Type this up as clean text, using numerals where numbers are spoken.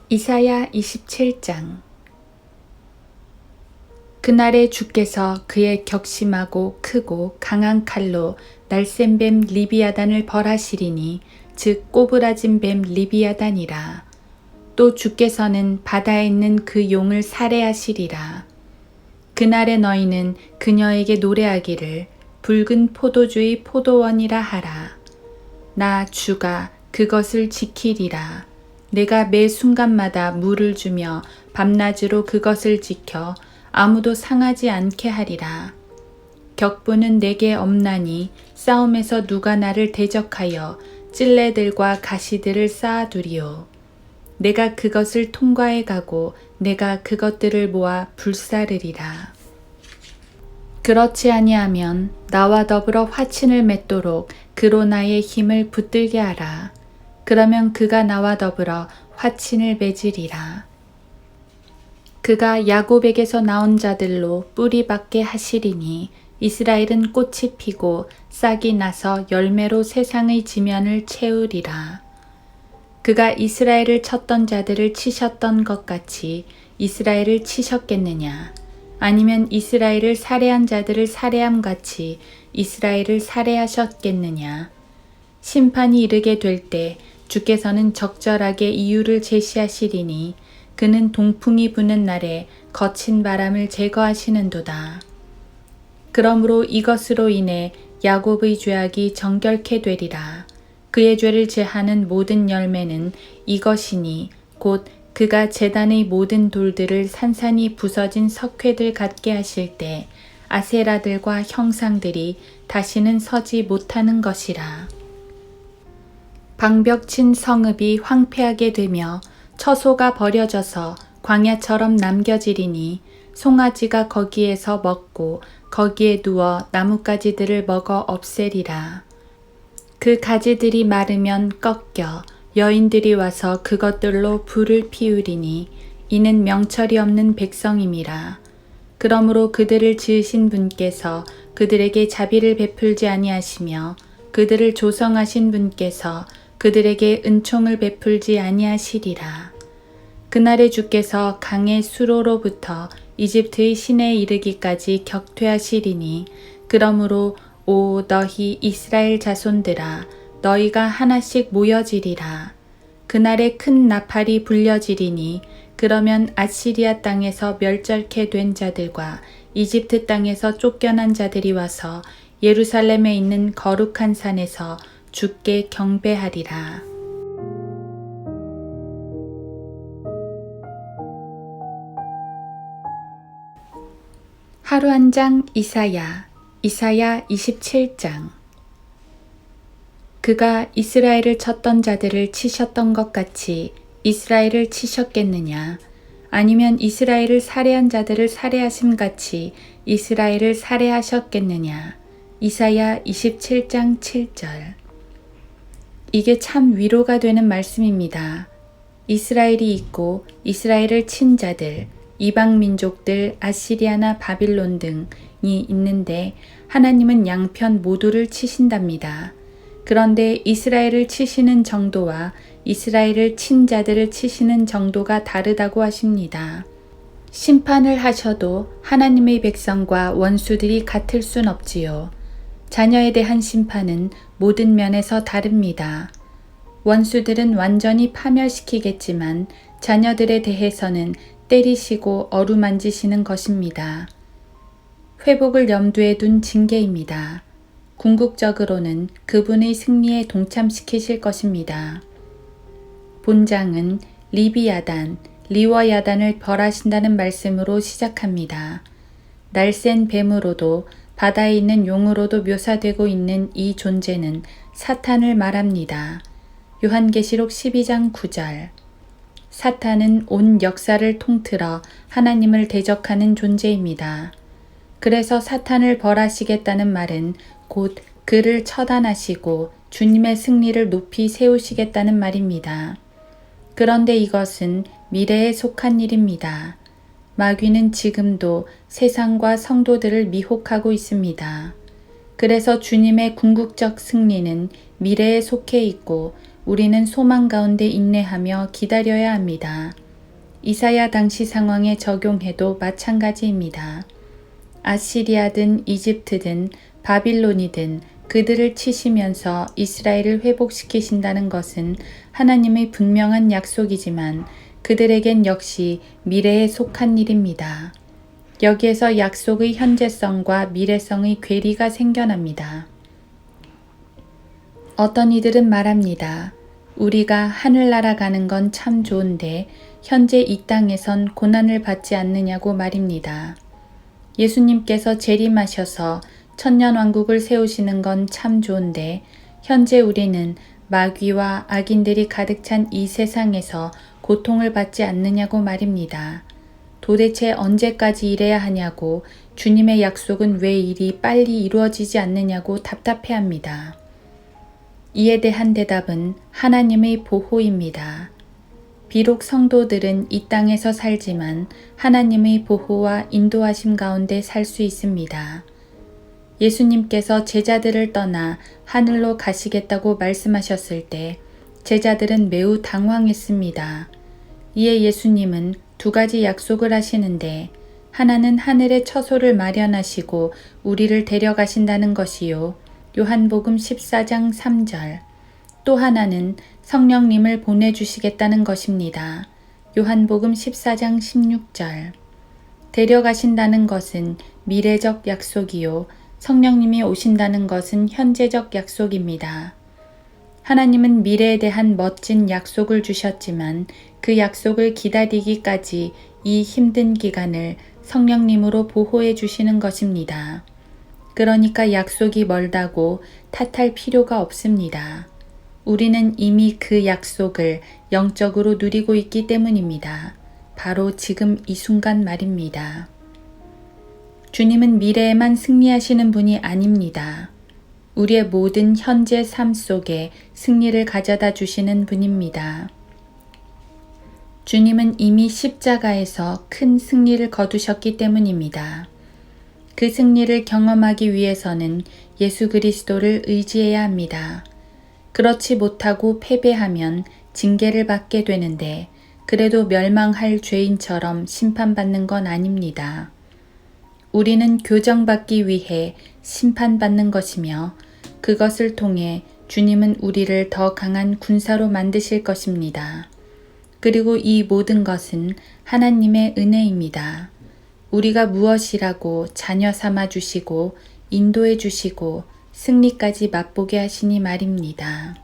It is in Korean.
이사야 27장. 그날에 주께서 그의 격심하고 크고 강한 칼로 날쌘 뱀 리비아단을 벌하시리니 즉 꼬부라진 뱀 리비아단이라. 또 주께서는 바다에 있는 그 용을 살해하시리라. 그날에 너희는 그녀에게 노래하기를 붉은 포도주의 포도원이라 하라. 나 주가 그것을 지키리라. 내가 매 순간마다 물을 주며 밤낮으로 그것을 지켜 아무도 상하지 않게 하리라. 격분은 내게 없나니 싸움에서 누가 나를 대적하여 찔레들과 가시들을 쌓아두리요. 내가 그것을 통과해 가고 내가 그것들을 모아 불사르리라. 그렇지 아니하면 나와 더불어 화친을 맺도록 그로 나의 힘을 붙들게 하라. 그러면 그가 나와 더불어 화친을 맺으리라. 그가 야곱에게서 나온 자들로 뿌리 받게 하시리니 이스라엘은 꽃이 피고 싹이 나서 열매로 세상의 지면을 채우리라. 그가 이스라엘을 쳤던 자들을 치셨던 것 같이 이스라엘을 치셨겠느냐? 아니면 이스라엘을 살해한 자들을 살해함 같이 이스라엘을 살해하셨겠느냐? 심판이 이르게 될 때 주께서는 적절하게 이유를 제시하시리니 그는 동풍이 부는 날에 거친 바람을 제거하시는도다. 그러므로 이것으로 인해 야곱의 죄악이 정결케 되리라. 그의 죄를 제하는 모든 열매는 이것이니 곧 그가 제단의 모든 돌들을 산산이 부서진 석회들 같게 하실 때 아세라들과 형상들이 다시는 서지 못하는 것이라. 방벽친 성읍이 황폐하게 되며 처소가 버려져서 광야처럼 남겨지리니 송아지가 거기에서 먹고 거기에 누워 나뭇가지들을 먹어 없애리라. 그 가지들이 마르면 꺾여 여인들이 와서 그것들로 불을 피우리니 이는 명철이 없는 백성임이라. 그러므로 그들을 지으신 분께서 그들에게 자비를 베풀지 아니하시며 그들을 조성하신 분께서 그들에게 은총을 베풀지 아니하시리라. 그날에 주께서 강의 수로로부터 이집트의 시내에 이르기까지 격퇴하시리니 그러므로 오 너희 이스라엘 자손들아 너희가 하나씩 모여지리라. 그날에 큰 나팔이 불려지리니 그러면 아시리아 땅에서 멸절케 된 자들과 이집트 땅에서 쫓겨난 자들이 와서 예루살렘에 있는 거룩한 산에서 주께 경배하리라. 하루 한 장 이사야 27장. 그가 이스라엘을 쳤던 자들을 치셨던 것 같이 이스라엘을 치셨겠느냐? 아니면 이스라엘을 살해한 자들을 살해하심 같이 이스라엘을 살해하셨겠느냐? 이사야 27장 7절. 이게 참 위로가 되는 말씀입니다. 이스라엘이 있고 이스라엘을 친 자들, 이방 민족들, 아시리아나 바빌론 등이 있는데 하나님은 양편 모두를 치신답니다. 그런데 이스라엘을 치시는 정도와 이스라엘을 친 자들을 치시는 정도가 다르다고 하십니다. 심판을 하셔도 하나님의 백성과 원수들이 같을 순 없지요. 자녀에 대한 심판은 모든 면에서 다릅니다. 원수들은 완전히 파멸시키겠지만 자녀들에 대해서는 때리시고 어루만지시는 것입니다. 회복을 염두에 둔 징계입니다. 궁극적으로는 그분의 승리에 동참시키실 것입니다. 본장은 리비야단, 리워야단을 벌하신다는 말씀으로 시작합니다. 날쌘 뱀으로도 바다에 있는 용으로도 묘사되고 있는 이 존재는 사탄을 말합니다. 요한계시록 12장 9절. 사탄은 온 역사를 통틀어 하나님을 대적하는 존재입니다. 그래서 사탄을 벌하시겠다는 말은 곧 그를 처단하시고 주님의 승리를 높이 세우시겠다는 말입니다. 그런데 이것은 미래에 속한 일입니다. 마귀는 지금도 세상과 성도들을 미혹하고 있습니다. 그래서 주님의 궁극적 승리는 미래에 속해 있고 우리는 소망 가운데 인내하며 기다려야 합니다. 이사야 당시 상황에 적용해도 마찬가지입니다. 아시리아든 이집트든 바빌론이든 그들을 치시면서 이스라엘을 회복시키신다는 것은 하나님의 분명한 약속이지만 그들에겐 역시 미래에 속한 일입니다. 여기에서 약속의 현재성과 미래성의 괴리가 생겨납니다. 어떤 이들은 말합니다. 우리가 하늘나라 가는 건 참 좋은데 현재 이 땅에선 고난을 받지 않느냐고 말입니다. 예수님께서 재림하셔서 천년왕국을 세우시는 건 참 좋은데 현재 우리는 마귀와 악인들이 가득 찬 이 세상에서 고통을 받지 않느냐고 말입니다. 도대체 언제까지 이래야 하냐고 주님의 약속은 왜 이리 빨리 이루어지지 않느냐고 답답해합니다. 이에 대한 대답은 하나님의 보호입니다. 비록 성도들은 이 땅에서 살지만 하나님의 보호와 인도하심 가운데 살 수 있습니다. 예수님께서 제자들을 떠나 하늘로 가시겠다고 말씀하셨을 때 제자들은 매우 당황했습니다. 이에 예수님은 두 가지 약속을 하시는데 하나는 하늘에 처소를 마련하시고 우리를 데려가신다는 것이요. 요한복음 14장 3절. 또 하나는 성령님을 보내주시겠다는 것입니다. 요한복음 14장 16절. 데려가신다는 것은 미래적 약속이요. 성령님이 오신다는 것은 현재적 약속입니다. 하나님은 미래에 대한 멋진 약속을 주셨지만 그 약속을 기다리기까지 이 힘든 기간을 성령님으로 보호해 주시는 것입니다. 그러니까 약속이 멀다고 탓할 필요가 없습니다. 우리는 이미 그 약속을 영적으로 누리고 있기 때문입니다. 바로 지금 이 순간 말입니다. 주님은 미래에만 승리하시는 분이 아닙니다. 우리의 모든 현재 삶 속에 승리를 가져다 주시는 분입니다. 주님은 이미 십자가에서 큰 승리를 거두셨기 때문입니다. 그 승리를 경험하기 위해서는 예수 그리스도를 의지해야 합니다. 그렇지 못하고 패배하면 징계를 받게 되는데 그래도 멸망할 죄인처럼 심판받는 건 아닙니다. 우리는 교정받기 위해 심판받는 것이며 그것을 통해 주님은 우리를 더 강한 군사로 만드실 것입니다. 그리고 이 모든 것은 하나님의 은혜입니다. 우리가 무엇이라고 자녀 삼아 주시고 인도해 주시고 승리까지 맛보게 하시니 말입니다.